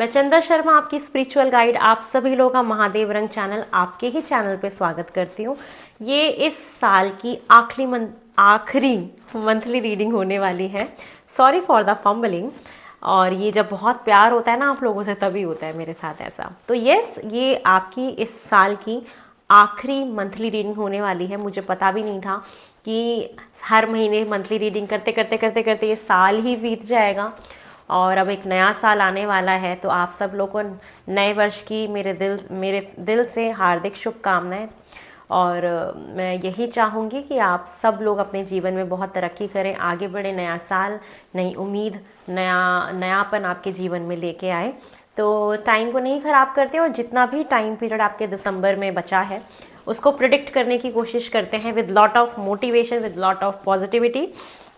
मैं चंदा शर्मा, आपकी स्पिरिचुअल गाइड, आप सभी लोगों का महादेव रंग चैनल, आपके ही चैनल पे स्वागत करती हूँ। ये इस साल की आखिरी मंथली रीडिंग होने वाली है। Sorry for the fumbling. और ये जब बहुत प्यार होता है ना आप लोगों से, तभी होता है मेरे साथ ऐसा। तो यस, ये आपकी इस साल की आखिरी मंथली रीडिंग होने वाली है। मुझे पता भी नहीं था कि हर महीने मंथली रीडिंग करते करते करते करते ये साल ही बीत जाएगा और अब एक नया साल आने वाला है। तो आप सब लोगों को नए वर्ष की मेरे दिल से हार्दिक शुभकामनाएं। और मैं यही चाहूँगी कि आप सब लोग अपने जीवन में बहुत तरक्की करें, आगे बढ़े, नया साल, नई उम्मीद, नयापन आपके जीवन में लेके आए। तो टाइम को नहीं ख़राब करते और जितना भी टाइम पीरियड आपके दिसंबर में बचा है उसको प्रिडिक्ट करने की कोशिश करते हैं with lot of motivation, with lot of positivity.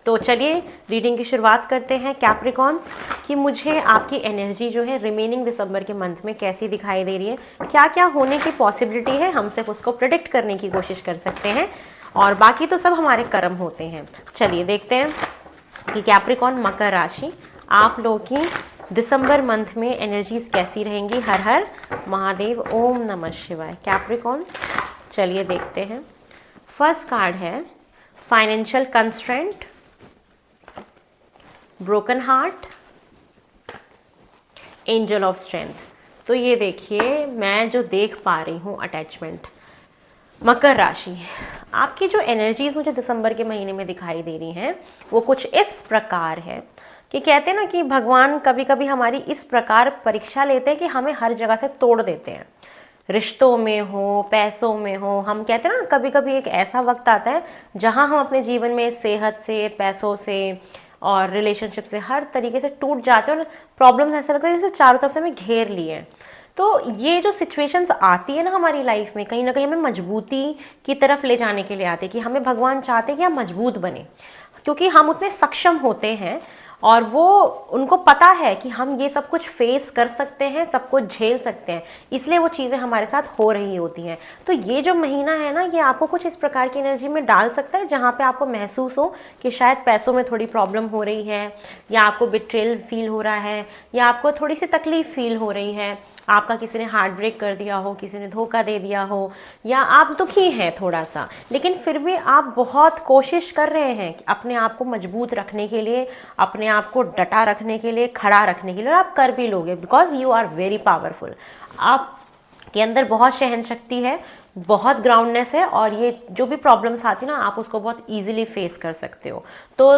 तो चलिए रीडिंग की शुरुआत करते हैं कैप्रिकॉन्स कि मुझे आपकी एनर्जी जो है रिमेनिंग दिसंबर के मंथ में कैसी दिखाई दे रही है, क्या क्या होने की पॉसिबिलिटी है। हम सिर्फ उसको प्रिडिक्ट करने की कोशिश कर सकते हैं और बाकी तो सब हमारे कर्म होते हैं। चलिए देखते हैं कि कैप्रिकॉन मकर राशि आप लोगों की दिसंबर मंथ में एनर्जीज कैसी रहेंगी। हर हर महादेव, ओम नमः शिवाय। कैप्रिकॉन्स चलिए देखते हैं। फर्स्ट कार्ड है financial constraint, broken heart, angel of strength. तो ये देखिए, मैं जो देख पा रही हूँ अटैचमेंट, मकर राशि आपकी जो एनर्जीज मुझे दिसंबर के महीने में दिखाई दे रही हैं वो कुछ इस प्रकार है कि कहते हैं ना कि भगवान कभी कभी हमारी इस प्रकार परीक्षा लेते हैं कि हमें हर जगह से तोड़ देते हैं। रिश्तों में हो, पैसों में हो, हम कहते हैं ना कभी कभी एक ऐसा वक्त आता है जहां हम अपने जीवन में सेहत से, पैसों से और रिलेशनशिप से हर तरीके से टूट जाते हैं और प्रॉब्लम्स ऐसा लगता है जैसे चारों तरफ से हमें घेर लिए हैं। तो ये जो सिचुएशंस आती है ना हमारी लाइफ में, कहीं ना कहीं हमें मजबूती की तरफ ले जाने के लिए आती है कि हमें भगवान चाहते हैं कि हम मजबूत बने, क्योंकि हम उतने सक्षम होते हैं और वो उनको पता है कि हम ये सब कुछ फेस कर सकते हैं, सब कुछ झेल सकते हैं, इसलिए वो चीज़ें हमारे साथ हो रही होती हैं। तो ये जो महीना है ना, ये आपको कुछ इस प्रकार की एनर्जी में डाल सकता है जहाँ पे आपको महसूस हो कि शायद पैसों में थोड़ी प्रॉब्लम हो रही है, या आपको बिट्रेल फील हो रहा है, या आपको थोड़ी सी तकलीफ फील हो रही है, आपका किसी ने हार्ट ब्रेक कर दिया हो, किसी ने धोखा दे दिया हो, या आप दुखी हैं थोड़ा सा, लेकिन फिर भी आप बहुत कोशिश कर रहे हैं कि अपने आप को मजबूत रखने के लिए, अपने आप को डटा रखने के लिए, खड़ा रखने के लिए, और आप कर भी लोगे because you are very powerful. आप के अंदर बहुत सहन शक्ति है, बहुत ग्राउंडनेस है और ये जो भी प्रॉब्लम्स आती ना आप उसको बहुत इजीली फेस कर सकते हो। तो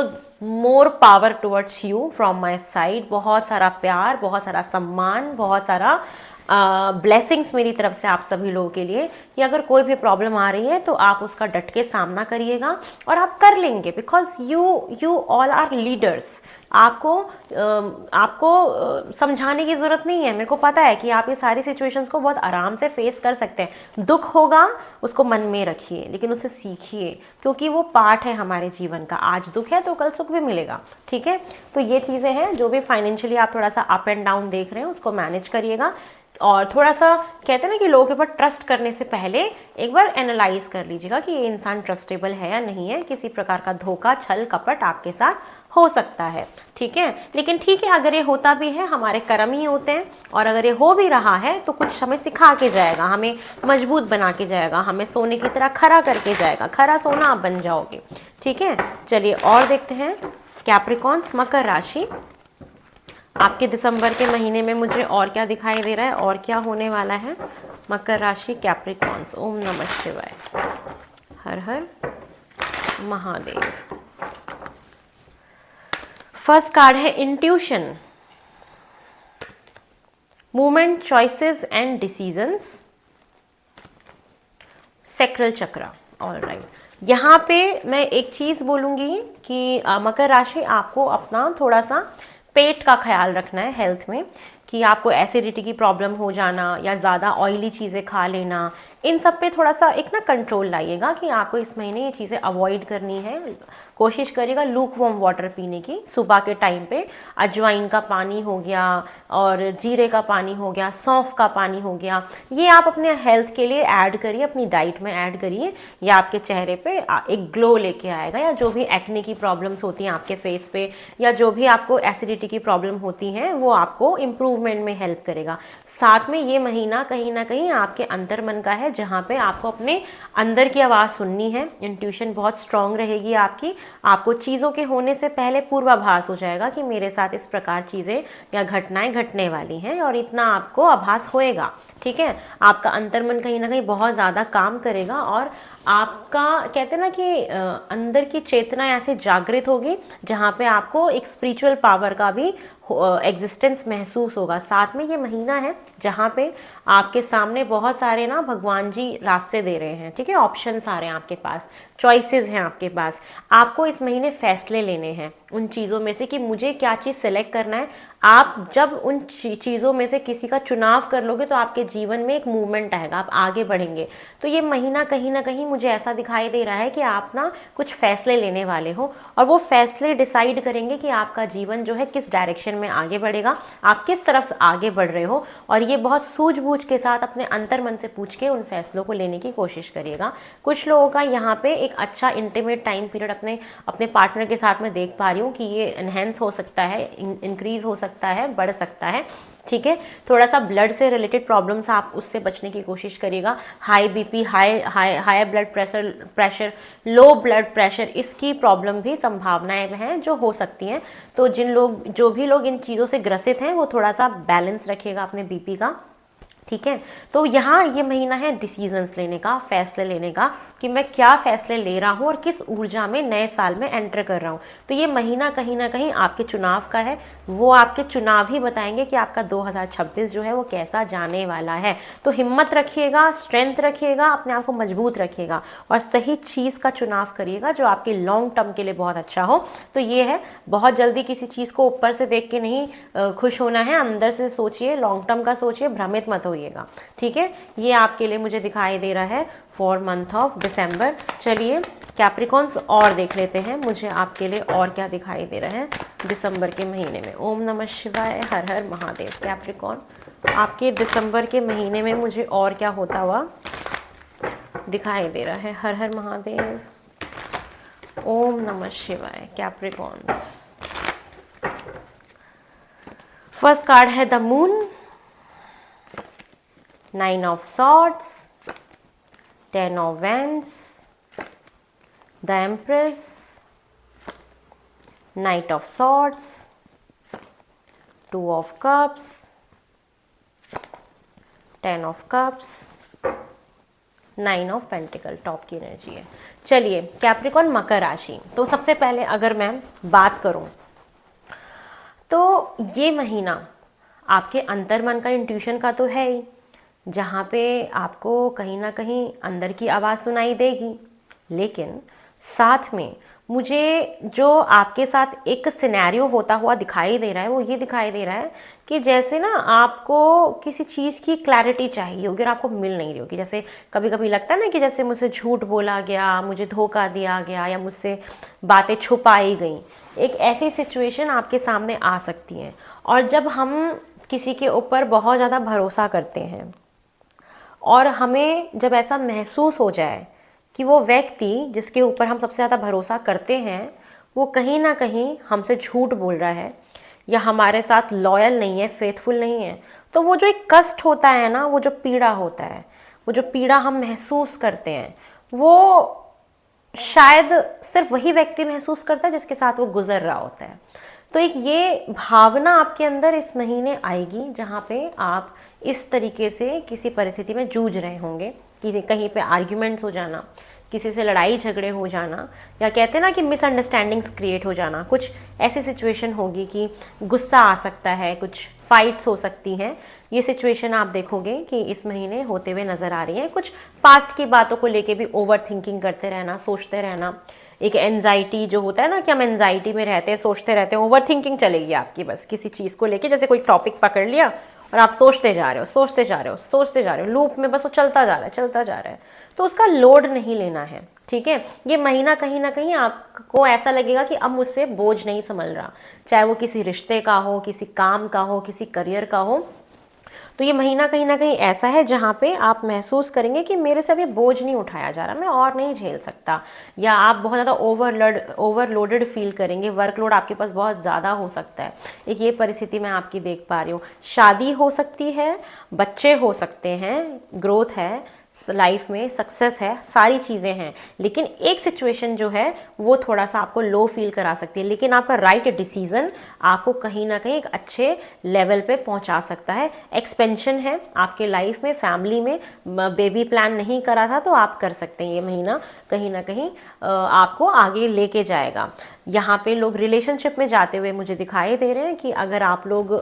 more power towards you from my side. बहुत सारा प्यार, बहुत सारा सम्मान, बहुत सारा ब्लेसिंग्स मेरी तरफ से आप सभी लोगों के लिए कि अगर कोई भी प्रॉब्लम आ रही है तो आप उसका डट के सामना करिएगा और आप कर लेंगे because you all are leaders. आपको समझाने की ज़रूरत नहीं है। मेरे को पता है कि आप ये सारी सिचुएशंस को बहुत आराम से फेस कर सकते हैं। दुख होगा उसको मन में रखिए लेकिन उसे सीखिए, क्योंकि वो पार्ट है हमारे जीवन का। आज दुख है तो कल सुख भी मिलेगा, ठीक है। तो ये चीज़ें हैं, जो भी फाइनेंशियली आप थोड़ा सा अप एंड डाउन देख रहे हैं उसको मैनेज करिएगा। और थोड़ा सा कहते हैं ना कि लोगों के ऊपर ट्रस्ट करने से पहले एक बार एनालाइज कर लीजिएगा कि ये इंसान ट्रस्टेबल है या नहीं है। किसी प्रकार का धोखा, छल, कपट आपके साथ हो सकता है, ठीक है। लेकिन ठीक है, अगर ये होता भी है हमारे कर्म ही होते हैं, और अगर ये हो भी रहा है तो कुछ हमें सिखा के जाएगा, हमें मजबूत बना के जाएगा, हमें सोने की तरह खरा करके जाएगा। खरा सोना आप बन जाओगे, ठीक है। चलिए और देखते हैं कैप्रिकॉन्स मकर राशि आपके दिसंबर के महीने में मुझे और क्या दिखाई दे रहा है और क्या होने वाला है। मकर राशि कैप्रिकॉन्स, ओम नमः शिवाय, हर हर महादेव। फर्स्ट कार्ड है intuition, movement, choices and decisions, sacral चक्र। ऑलराइट, यहाँ पे मैं एक चीज बोलूंगी कि मकर राशि आपको अपना थोड़ा सा पेट का ख्याल रखना है हेल्थ में, कि आपको एसिडिटी की प्रॉब्लम हो जाना या ज़्यादा ऑयली चीज़ें खा लेना, इन सब पे थोड़ा सा एक ना कंट्रोल लाइएगा कि आपको इस महीने ये चीज़ें अवॉइड करनी है। कोशिश करिएगा लूक वार्म वाटर पीने की। सुबह के टाइम पे अजवाइन का पानी हो गया और जीरे का पानी हो गया, सौंफ का पानी हो गया, ये आप अपने हेल्थ के लिए ऐड करिए, अपनी डाइट में ऐड करिए। ये आपके चेहरे पे एक ग्लो लेके आएगा, या जो भी एक्ने की प्रॉब्लम्स होती हैं आपके फेस पे, या जो भी आपको एसिडिटी की प्रॉब्लम होती हैं वो आपको इम्प्रूव मूवमेंट में हेल्प करेगा। साथ में ये महीना कहीं ना कहीं आपके अंतर्मन का है, जहाँ पे आपको अपने अंदर की आवाज़ सुननी है। इंट्यूशन बहुत स्ट्रांग रहेगी आपकी। आपको चीज़ों के होने से पहले पूर्वाभास हो जाएगा कि मेरे साथ इस प्रकार चीज़ें या घटनाएं घटने वाली हैं, और इतना आपको आभास होएगा। ठीक है, आपका अंतर्मन कहीं ना कहीं बहुत ज़्यादा काम करेगा, और आपका कहते हैं ना कि अंदर की चेतना ऐसे जागृत होगी जहाँ पे आपको एक स्पिरिचुअल पावर का भी एग्जिस्टेंस महसूस होगा। साथ में ये महीना है जहाँ पे आपके सामने बहुत सारे ना भगवान जी रास्ते दे रहे हैं। ठीक है, ऑप्शंस आ रहे हैं आपके पास, चॉइसेस हैं आपके पास। आपको इस महीने फैसले लेने हैं उन चीज़ों में से कि मुझे क्या चीज़ सेलेक्ट करना है। आप जब उन चीज़ों में से किसी का चुनाव कर लोगे तो आपके जीवन में एक मूवमेंट आएगा, आप आगे बढ़ेंगे। तो ये महीना कहीं ना कहीं मुझे ऐसा दिखाई दे रहा है कि आप ना कुछ फैसले लेने वाले हो, और वो फैसले डिसाइड करेंगे कि आपका जीवन जो है किस डायरेक्शन में आगे बढ़ेगा, आप किस तरफ आगे बढ़ रहे हो। और ये बहुत सूझबूझ के साथ अपने अंतर्मन से पूछ के उन फैसलों को लेने की कोशिश करिएगा। कुछ लोगों का यहाँ पे एक अच्छा इंटीमेट टाइम पीरियड अपने पार्टनर के साथ में देख पा रही हूँ कि ये एनहेंस हो सकता है, इंक्रीज हो सकता है, बढ़ सकता है। ठीक है, थोड़ा सा ब्लड से रिलेटेड प्रॉब्लम्स आप उससे बचने की कोशिश करिएगा। High BP, high blood pressure, low blood pressure, इसकी प्रॉब्लम भी संभावनाएं हैं जो हो सकती हैं। तो जो भी लोग इन चीज़ों से ग्रसित हैं वो थोड़ा सा बैलेंस रखिएगा अपने बीपी का। ठीक है, तो यहाँ ये महीना है डिसीजंस लेने का, फैसले लेने का कि मैं क्या फैसले ले रहा हूँ और किस ऊर्जा में नए साल में एंटर कर रहा हूँ। तो ये महीना कहीं ना कहीं आपके चुनाव का है, वो आपके चुनाव ही बताएंगे कि आपका 2026 जो है वो कैसा जाने वाला है। तो हिम्मत रखिएगा, स्ट्रेंथ रखिएगा, अपने आप को मजबूत रखिएगा और सही चीज़ का चुनाव करिएगा जो आपके लॉन्ग टर्म के लिए बहुत अच्छा हो। तो ये है, बहुत जल्दी किसी चीज़ को ऊपर से देख के नहीं खुश होना है, अंदर से सोचिए, लॉन्ग टर्म का सोचिए, भ्रमित मत होइएगा। ठीक है, ये आपके लिए मुझे दिखाई दे रहा है फॉर मंथ ऑफ दिसंबर। चलिए कैप्रिकॉन्स और देख लेते हैं, मुझे आपके लिए और क्या दिखाई दे रहा है दिसंबर के महीने में। ओम नमः शिवाय, हर हर महादेव। कैप्रिकॉन, आपके दिसंबर के महीने में मुझे और क्या होता हुआ दिखाई दे रहा है। हर हर महादेव, ओम नमः शिवाय। कैप्रिकॉन्स, फर्स्ट कार्ड है the moon, 9 of swords, 10 of wands, the empress, knight of swords, 2 of cups, 10 of cups, 9 of pentacle, top की एनर्जी है। चलिए कैप्रिकॉन, मकर राशि। तो सबसे पहले अगर मैं बात करूं तो ये महीना आपके अंतर्मन का, इंट्यूशन का तो है ही, जहाँ पे आपको कहीं ना कहीं अंदर की आवाज़ सुनाई देगी। लेकिन साथ में मुझे जो आपके साथ एक सिनेरियो होता हुआ दिखाई दे रहा है वो ये दिखाई दे रहा है कि जैसे ना आपको किसी चीज़ की क्लैरिटी चाहिए होगी और आपको मिल नहीं रही होगी। जैसे कभी कभी लगता है ना कि जैसे मुझसे झूठ बोला गया, मुझे धोखा दिया गया, या मुझसे बातें छुपाई गई। एक ऐसी सिचुएशन आपके सामने आ सकती है। और जब हम किसी के ऊपर बहुत ज़्यादा भरोसा करते हैं और हमें जब ऐसा महसूस हो जाए कि वो व्यक्ति जिसके ऊपर हम सबसे ज़्यादा भरोसा करते हैं वो कहीं ना कहीं हमसे झूठ बोल रहा है या हमारे साथ लॉयल नहीं है, फेथफुल नहीं है, तो वो जो एक कष्ट होता है ना, वो जो पीड़ा होता है, वो जो पीड़ा हम महसूस करते हैं, वो शायद सिर्फ वही व्यक्ति महसूस करता है जिसके साथ वो गुजर रहा होता है। तो एक ये भावना आपके अंदर इस महीने आएगी जहाँ पे आप इस तरीके से किसी परिस्थिति में जूझ रहे होंगे, किसी कहीं पे आर्ग्यूमेंट्स हो जाना, किसी से लड़ाई झगड़े हो जाना, या कहते हैं ना कि मिसअंडरस्टैंडिंग्स क्रिएट हो जाना। कुछ ऐसी सिचुएशन होगी कि गुस्सा आ सकता है, कुछ फाइट्स हो सकती हैं। ये सिचुएशन आप देखोगे कि इस महीने होते हुए नज़र आ रही हैं। कुछ पास्ट की बातों को लेके भी ओवर थिंकिंग करते रहना, सोचते रहना, एक एनजाइटी जो होता है ना कि हम एनजाइटी में रहते हैं, सोचते रहते हैं, ओवर थिंकिंग चलेगी आपकी बस किसी चीज़ को लेके। जैसे कोई टॉपिक पकड़ लिया और आप सोचते जा रहे हो, सोचते जा रहे हो, सोचते जा रहे हो, लूप में बस वो चलता जा रहा है, चलता जा रहा है। तो उसका लोड नहीं लेना है। ठीक है, ये महीना कहीं ना कहीं आपको ऐसा लगेगा कि अब मुझसे बोझ नहीं संभल रहा, चाहे वो किसी रिश्ते का हो, किसी काम का हो, किसी करियर का हो। तो ये महीना कहीं ना कहीं ऐसा है जहाँ पे आप महसूस करेंगे कि मेरे से अब ये बोझ नहीं उठाया जा रहा, मैं और नहीं झेल सकता, या आप बहुत ज़्यादा ओवरलोडेड फील करेंगे, वर्कलोड आपके पास बहुत ज़्यादा हो सकता है। एक ये परिस्थिति मैं आपकी देख पा रही हूँ। शादी हो सकती है, बच्चे हो सकते हैं, ग्रोथ है लाइफ में, सक्सेस है, सारी चीज़ें हैं, लेकिन एक सिचुएशन जो है वो थोड़ा सा आपको लो फील करा सकती है, लेकिन आपका राइट डिसीजन आपको कहीं ना कहीं एक अच्छे लेवल पे पहुंचा सकता है। एक्सपेंशन है आपके लाइफ में, फैमिली में, बेबी प्लान नहीं करा था तो आप कर सकते हैं। ये महीना कहीं ना कहीं आपको आगे लेके जाएगा। यहाँ पे लोग रिलेशनशिप में जाते हुए मुझे दिखाई दे रहे हैं कि अगर आप लोग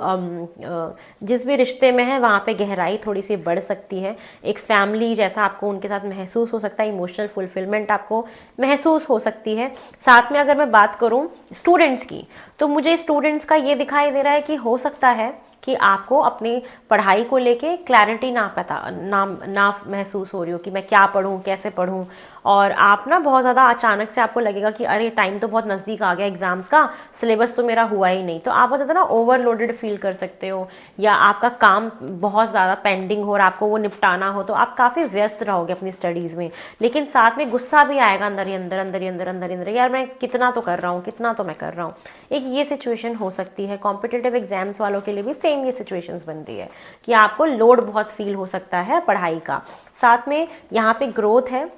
जिस भी रिश्ते में हैं वहाँ पे गहराई थोड़ी सी बढ़ सकती है, एक फैमिली जैसा आपको उनके साथ महसूस हो सकता है, इमोशनल फुलफिलमेंट आपको महसूस हो सकती है। साथ में अगर मैं बात करूँ स्टूडेंट्स की, तो मुझे स्टूडेंट्स का ये दिखाई दे रहा है कि हो सकता है कि आपको अपनी पढ़ाई को लेके क्लैरिटी ना महसूस हो रही हो कि मैं क्या पढूं, कैसे पढूं, और आप ना बहुत ज़्यादा अचानक से आपको लगेगा कि अरे टाइम तो बहुत नज़दीक आ गया एग्जाम्स का, सिलेबस तो मेरा हुआ ही नहीं, तो आप बहुत ज़्यादा ना ओवरलोडेड फील कर सकते हो, या आपका काम बहुत ज़्यादा पेंडिंग हो और आपको वो निपटाना हो, तो आप काफ़ी व्यस्त रहोगे अपनी स्टडीज़ में। लेकिन साथ में गुस्सा भी आएगा अंदर ही अंदर अंदर ही अंदर अंदर ही अंदर, यार मैं कितना तो कर रहा हूँ, कितना तो मैं कर रहा हूँ। एक ये सिचुएशन हो सकती है। कॉम्पिटिटिव एग्जाम्स वालों के लिए भी सेम ये सिचुएशंस बन रही है कि आपको लोड बहुत फील हो सकता है पढ़ाई का। साथ में यहाँ पे ग्रोथ है,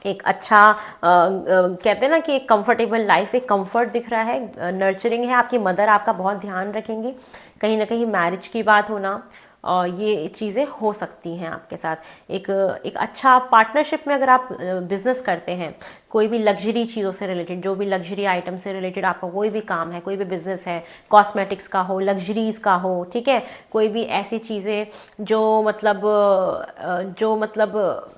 एक अच्छा कहते हैं ना कि एक कंफर्टेबल लाइफ, एक कंफर्ट दिख रहा है, नर्चरिंग है, आपकी मदर आपका बहुत ध्यान रखेंगी, कहीं ना कहीं मैरिज की बात होना, और ये चीज़ें हो सकती हैं आपके साथ। एक अच्छा पार्टनरशिप में अगर आप बिजनेस करते हैं, कोई भी लग्जरी चीज़ों से रिलेटेड, जो भी लग्जरी आइटम से रिलेटेड आपका कोई भी काम है, कोई भी बिजनेस है, कॉस्मेटिक्स का हो, लग्जरीज का हो, ठीक है, कोई भी ऐसी चीज़ें जो मतलब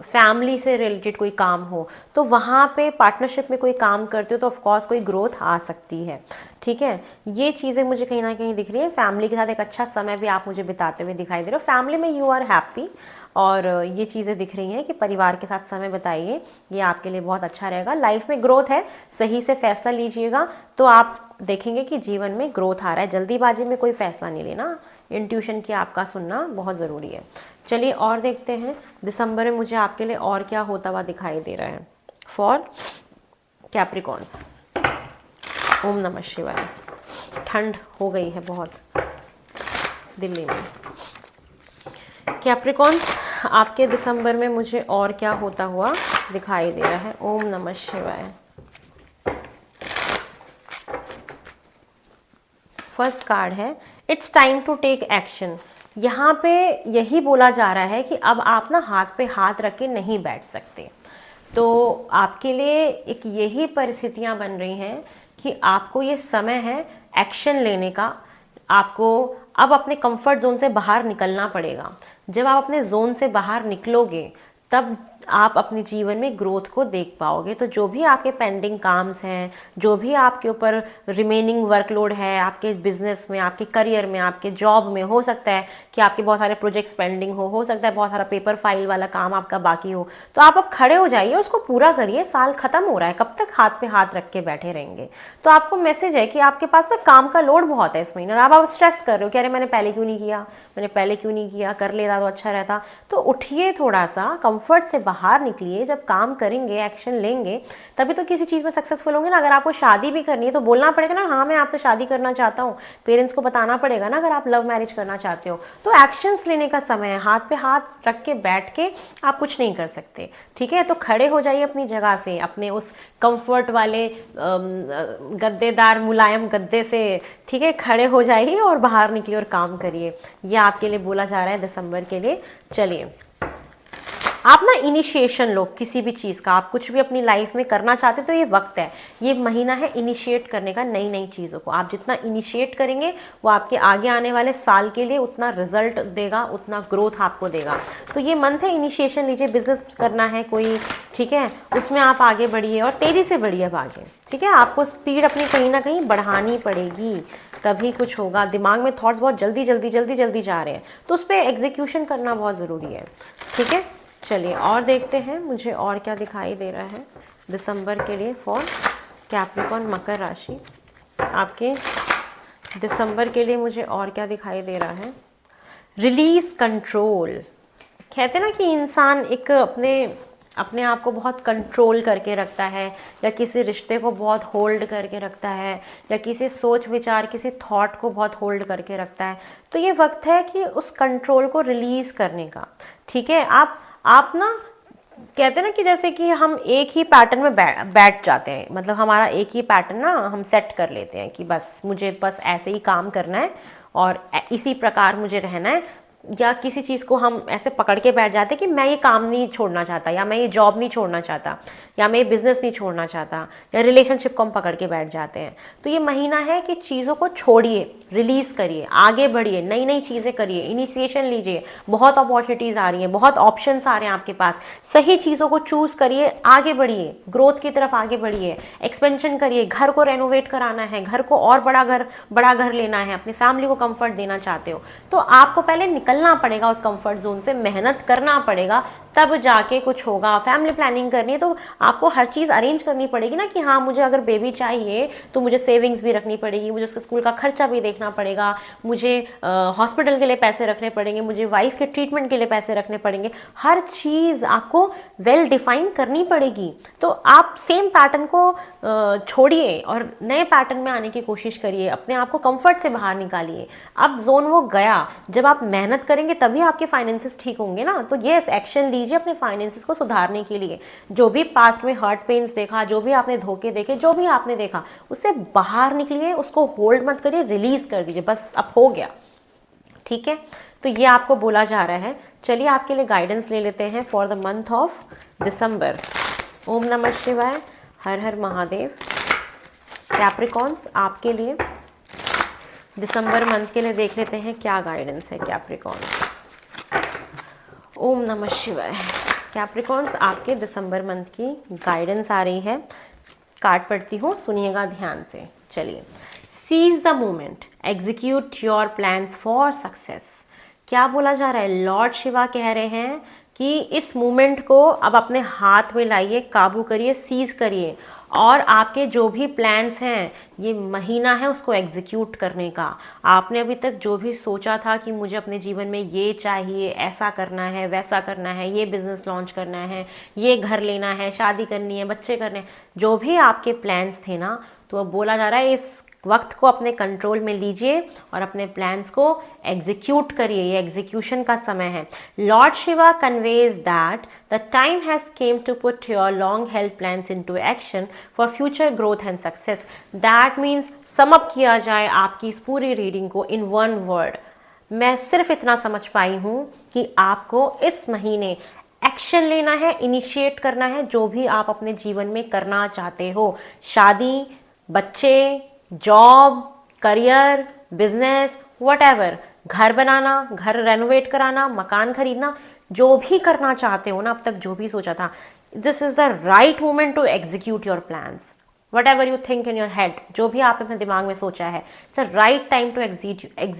फैमिली से रिलेटेड कोई काम हो, तो वहाँ पे पार्टनरशिप में कोई काम करते हो तो ऑफकोर्स कोई ग्रोथ आ सकती है। ठीक है, ये चीज़ें मुझे कहीं ना कहीं दिख रही है। फैमिली के साथ एक अच्छा समय भी आप मुझे बिताते हुए दिखाई दे रहे हो, फैमिली में यू आर हैप्पी, और ये चीज़ें दिख रही हैं कि परिवार के साथ समय बिताइए, ये आपके लिए बहुत अच्छा रहेगा। लाइफ में ग्रोथ है, सही से फैसला लीजिएगा तो आप देखेंगे कि जीवन में ग्रोथ आ रहा है। जल्दीबाजी में कोई फैसला नहीं लेना, इंट्यूशन की आपका सुनना बहुत ज़रूरी है। चलिए और देखते हैं दिसंबर में मुझे आपके लिए और क्या होता हुआ दिखाई दे रहा है फॉर कैप्रिकॉन्स। ओम नमः शिवाय। ठंड हो गई है बहुत दिल्ली में। कैप्रिकॉन्स, आपके दिसंबर में मुझे और क्या होता हुआ दिखाई दे रहा है। ओम नमः शिवाय। फर्स्ट कार्ड है it's time to take action. यहाँ पे यही बोला जा रहा है कि अब आप ना हाथ पे हाथ रख के नहीं बैठ सकते, तो आपके लिए एक यही परिस्थितियाँ बन रही हैं कि आपको ये समय है एक्शन लेने का। आपको अब अपने कंफर्ट जोन से बाहर निकलना पड़ेगा। जब आप अपने जोन से बाहर निकलोगे तब आप अपने जीवन में ग्रोथ को देख पाओगे। तो जो भी आपके पेंडिंग काम्स हैं, जो भी आपके ऊपर रिमेनिंग वर्कलोड है आपके बिजनेस में, आपके करियर में, आपके जॉब में, हो सकता है कि आपके बहुत सारे प्रोजेक्ट्स पेंडिंग हो सकता है बहुत सारा पेपर फाइल वाला काम आपका बाकी हो, तो आप अब खड़े हो जाइए, उसको पूरा करिए। साल खत्म हो रहा है, कब तक हाथ पे हाथ रख के बैठे रहेंगे। तो आपको मैसेज है कि आपके पास ना काम का लोड बहुत है इस महीने, और आप स्ट्रेस कर रहे हो कि अरे मैंने पहले क्यों नहीं किया, कर लेता तो अच्छा रहता। तो उठिए, थोड़ा सा कंफर्ट से बाहर निकलिए। जब काम करेंगे, एक्शन लेंगे, तभी तो किसी चीज़ में सक्सेसफुल होंगे ना। अगर आपको शादी भी करनी है तो बोलना पड़ेगा ना, हाँ मैं आपसे शादी करना चाहता हूँ, पेरेंट्स को बताना पड़ेगा ना। अगर आप लव मैरिज करना चाहते हो तो एक्शंस लेने का समय है। हाथ पे हाथ रख के बैठ के आप कुछ नहीं कर सकते, ठीक है। तो खड़े हो जाइए अपनी जगह से, अपने उस कंफर्ट वाले गद्देदार मुलायम गद्दे से, ठीक है, खड़े हो जाइए और बाहर निकलिए और काम करिए। यह आपके लिए बोला जा रहा है दिसंबर के लिए। चलिए, आप ना इनिशिएशन लो किसी भी चीज़ का, आप कुछ भी अपनी लाइफ में करना चाहते हो तो ये वक्त है, ये महीना है इनिशिएट करने का नई नई चीज़ों को। आप जितना इनिशिएट करेंगे वो आपके आगे आने वाले साल के लिए उतना रिजल्ट देगा, उतना ग्रोथ आपको देगा। तो ये मंथ है, इनिशिएशन लीजिए। बिजनेस करना है कोई, ठीक है, उसमें आप आगे बढ़िए और तेज़ी से बढ़िए अब आगे, ठीक है। आपको स्पीड अपनी कहीं ना कहीं बढ़ानी पड़ेगी, तभी कुछ होगा। दिमाग में थॉट्स बहुत जल्दी जल्दी जल्दी जल्दी जा रहे हैं, तो उस पर एग्जीक्यूशन करना बहुत ज़रूरी है, ठीक है। चलिए और देखते हैं मुझे और क्या दिखाई दे रहा है दिसंबर के लिए फॉर कैप्रिकॉर्न मकर राशि। आपके दिसंबर के लिए मुझे और क्या दिखाई दे रहा है। Release control. कहते हैं ना कि इंसान एक अपने अपने आप को बहुत कंट्रोल करके रखता है, या किसी रिश्ते को बहुत होल्ड करके रखता है, या किसी सोच विचार, किसी थॉट को बहुत होल्ड करके रखता है। तो ये वक्त है कि उस कंट्रोल को रिलीज करने का। ठीक है, आप ना कहते हैं ना कि जैसे कि हम एक ही पैटर्न में बैठ जाते हैं, मतलब हमारा एक ही पैटर्न ना हम सेट कर लेते हैं कि बस मुझे बस ऐसे ही काम करना है और इसी प्रकार मुझे रहना है, या किसी चीज़ को हम ऐसे पकड़ के बैठ जाते हैं कि मैं ये काम नहीं छोड़ना चाहता, या मैं ये जॉब नहीं छोड़ना चाहता, या मैं ये बिजनेस नहीं छोड़ना चाहता, या रिलेशनशिप को हम पकड़ के बैठ जाते हैं। तो ये महीना है कि चीज़ों को छोड़िए, रिलीज करिए, आगे बढ़िए, नई नई चीज़ें करिए, इनिशिएशन लीजिए। बहुत अपॉर्चुनिटीज़ आ रही हैं, बहुत ऑप्शंस आ रहे हैं आपके पास। सही चीज़ों को चूज करिए, आगे बढ़िए, ग्रोथ की तरफ आगे बढ़िए, एक्सपेंशन करिए। घर को रेनोवेट कराना है, घर को और बड़ा घर लेना है, अपनी फैमिली को कंफर्ट देना चाहते हो, तो आपको पहले निकलना पड़ेगा उस कंफर्ट जोन से, मेहनत करना पड़ेगा, तब जाके कुछ होगा। फैमिली प्लानिंग करनी है तो आपको हर चीज़ अरेंज करनी पड़ेगी ना, कि हाँ मुझे अगर बेबी चाहिए तो मुझे सेविंग्स भी रखनी पड़ेगी, मुझे उसके स्कूल का खर्चा भी देखना पड़ेगा, मुझे हॉस्पिटल के लिए पैसे रखने पड़ेंगे, मुझे वाइफ के ट्रीटमेंट के लिए पैसे रखने पड़ेंगे। हर चीज़ आपको वेल डिफाइन करनी पड़ेगी। तो आप सेम पैटर्न को छोड़िए और नए पैटर्न में आने की कोशिश करिए, अपने आप को कंफर्ट से बाहर निकालिए। अब जोन वो गया, जब आप मेहनत करेंगे तभी आपके फाइनेंसेस ठीक होंगे ना। तो ये एक्शन लीजिए अपने फाइनेंसेस को सुधारने के लिए। जो भी पास्ट में हर्ट पेन्स देखा, जो भी आपने धोखे देखे, जो भी आपने देखा, उससे बाहर निकलिए, उसको होल्ड मत करिए, रिलीज कर दीजिए, बस अब हो गया। ठीक है, तो ये आपको बोला जा रहा है। चलिए आपके लिए गाइडेंस ले लेते हैं for the month of December. ओम नमः शिवाय, हर हर महादेव। कैप्रिकॉन्स, आपके लिए दिसंबर मंथ के लिए देख लेते हैं क्या गाइडेंस है कैप्रिकॉन्स। ओम नमः शिवाय। कैप्रिकॉन्स, आपके दिसंबर मंथ की गाइडेंस आ रही है। कार्ड पढ़ती हूँ, सुनिएगा ध्यान से। चलिए, seize the moment, execute your plans for success. क्या बोला जा रहा है? लॉर्ड शिवा कह रहे हैं कि इस मोमेंट को अब अपने हाथ में लाइए, काबू करिए, सीज करिए, और आपके जो भी प्लान्स हैं, ये महीना है उसको एग्जीक्यूट करने का। आपने अभी तक जो भी सोचा था कि मुझे अपने जीवन में ये चाहिए, ऐसा करना है, वैसा करना है, ये बिजनेस लॉन्च करना है, ये घर लेना है, शादी करनी है, बच्चे करने हैं, जो भी आपके प्लान्स थे ना, तो अब बोला जा रहा है इस वक्त को अपने कंट्रोल में लीजिए और अपने प्लान्स को एग्जीक्यूट करिए। ये एग्जीक्यूशन का समय है। Lord Shiva conveys that the time has came to put your long held plans into action for future growth and success. That means, sum up किया जाए आपकी इस पूरी रीडिंग को इन वन वर्ड, मैं सिर्फ इतना समझ पाई हूँ कि आपको इस महीने एक्शन लेना है, इनिशिएट करना है, जो भी आप अपने जीवन में करना चाहते हो। शादी, बच्चे, जॉब, करियर, बिजनेस, व्हाटएवर, घर बनाना, घर रेनोवेट कराना, मकान खरीदना, जो भी करना चाहते हो ना, अब तक जो भी सोचा था, this is the right moment to execute your plans. whatever you think in your head, जो भी आप अपने दिमाग में सोचा है, it's a right time to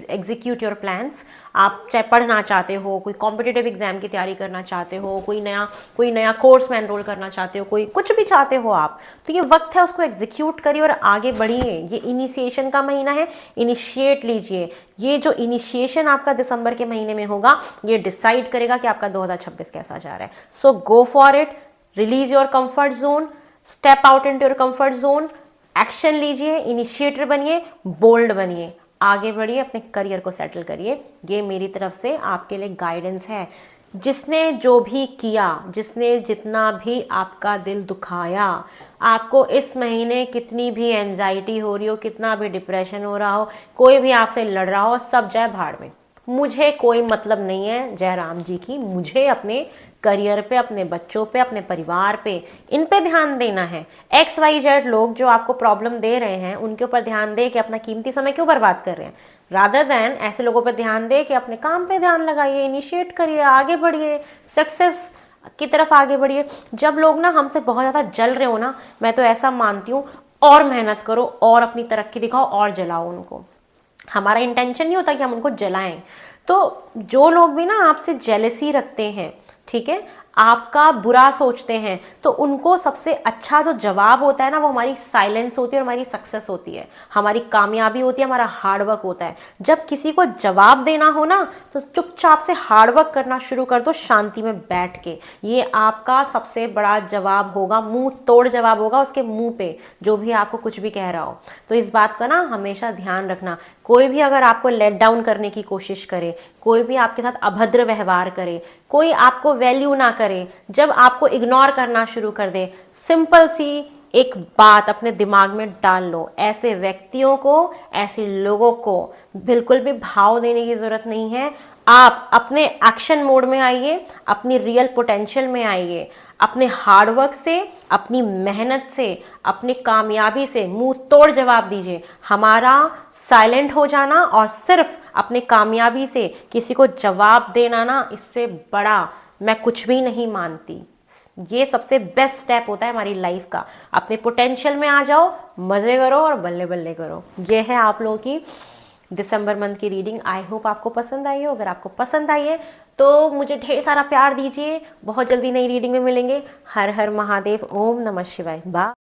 execute your plans। आप चाहे पढ़ना चाहते हो, कोई कॉम्पिटिटिव एग्जाम की तैयारी करना चाहते हो, कोई नया कोर्स में एनरोल करना चाहते हो, कोई कुछ भी चाहते हो आप, तो ये वक्त है उसको एग्जीक्यूट करिए और आगे बढ़िए। ये इनिशिएशन का महीना है, इनिशिएट लीजिए। ये जो इनिशिएशन आपका दिसंबर के महीने में होगा, ये डिसाइड करेगा कि आपका 2026 कैसा जा रहा है। So go for it, release your comfort zone, step out into your comfort zone, action लीजिए, इनिशिएटर बनिए, बोल्ड बनिए, आगे बढ़िए, अपने करियर को सेटल करिए। ये मेरी तरफ से आपके लिए गाइडेंस है। जिसने जो भी किया, जिसने जितना भी आपका दिल दुखाया, आपको इस महीने कितनी भी एंजाइटी हो रही हो, कितना भी डिप्रेशन हो रहा हो, कोई भी आपसे लड़ रहा हो, सब जाए भाड़ में। मुझे कोई मतलब नहीं है जयराम जी की, मुझे अपने करियर पे, अपने बच्चों पे, अपने परिवार पे, इन पे ध्यान देना है। XYZ लोग जो आपको प्रॉब्लम दे रहे हैं, उनके ऊपर ध्यान दे कि अपना कीमती समय क्यों बर्बाद कर रहे हैं, रादर देन ऐसे लोगों पर ध्यान दे कि अपने काम पे ध्यान लगाइए, इनिशिएट करिए, आगे बढ़िए, सक्सेस की तरफ आगे बढ़िए। जब लोग ना हमसे बहुत ज़्यादा जल रहे हो ना, मैं तो ऐसा मानती हूँ, और मेहनत करो और अपनी तरक्की दिखाओ और जलाओ उनको। हमारा इंटेंशन नहीं होता कि हम उनको जलाएं। तो जो लोग भी ना आपसे जेलसी रखते हैं, ठीक है, आपका बुरा सोचते हैं, तो उनको सबसे अच्छा जो जवाब होता है ना, वो हमारी साइलेंस होती है और हमारी सक्सेस होती है, हमारी कामयाबी होती है, हमारा हार्डवर्क होता है। जब किसी को जवाब देना हो ना, तो चुपचाप से हार्डवर्क करना शुरू कर दो शांति में बैठ के। ये आपका सबसे बड़ा जवाब होगा, मुंह तोड़ जवाब होगा उसके मुंह पे, जो भी आपको कुछ भी कह रहा हो। तो इस बात का ना हमेशा ध्यान रखना। कोई भी अगर आपको लेट डाउन करने की कोशिश करे, कोई भी आपके साथ अभद्र व्यवहार करे, कोई आपको वैल्यू ना करे, जब आपको इग्नोर करना शुरू कर दे, सिंपल सी एक बात अपने दिमाग में डाल लो, ऐसे व्यक्तियों को, ऐसे लोगों को बिल्कुल भी भाव देने की जरूरत नहीं है। आप अपने एक्शन मोड में आइए, अपनी रियल पोटेंशियल में आइए, अपने हार्डवर्क से, अपनी मेहनत से, अपनी कामयाबी से मुंह तोड़ जवाब दीजिए। हमारा साइलेंट हो जाना और सिर्फ अपने कामयाबी से किसी को जवाब देना ना, इससे बड़ा मैं कुछ भी नहीं मानती। ये सबसे बेस्ट स्टेप होता है हमारी लाइफ का। अपने पोटेंशियल में आ जाओ, मजे करो और बल्ले बल्ले करो। ये है आप लोगों की दिसंबर मंथ की रीडिंग। आई होप आपको पसंद आई हो। अगर आपको पसंद आई है तो मुझे ढेर सारा प्यार दीजिए। बहुत जल्दी नई रीडिंग में मिलेंगे। हर हर महादेव। ओम नमः शिवाय। बाय।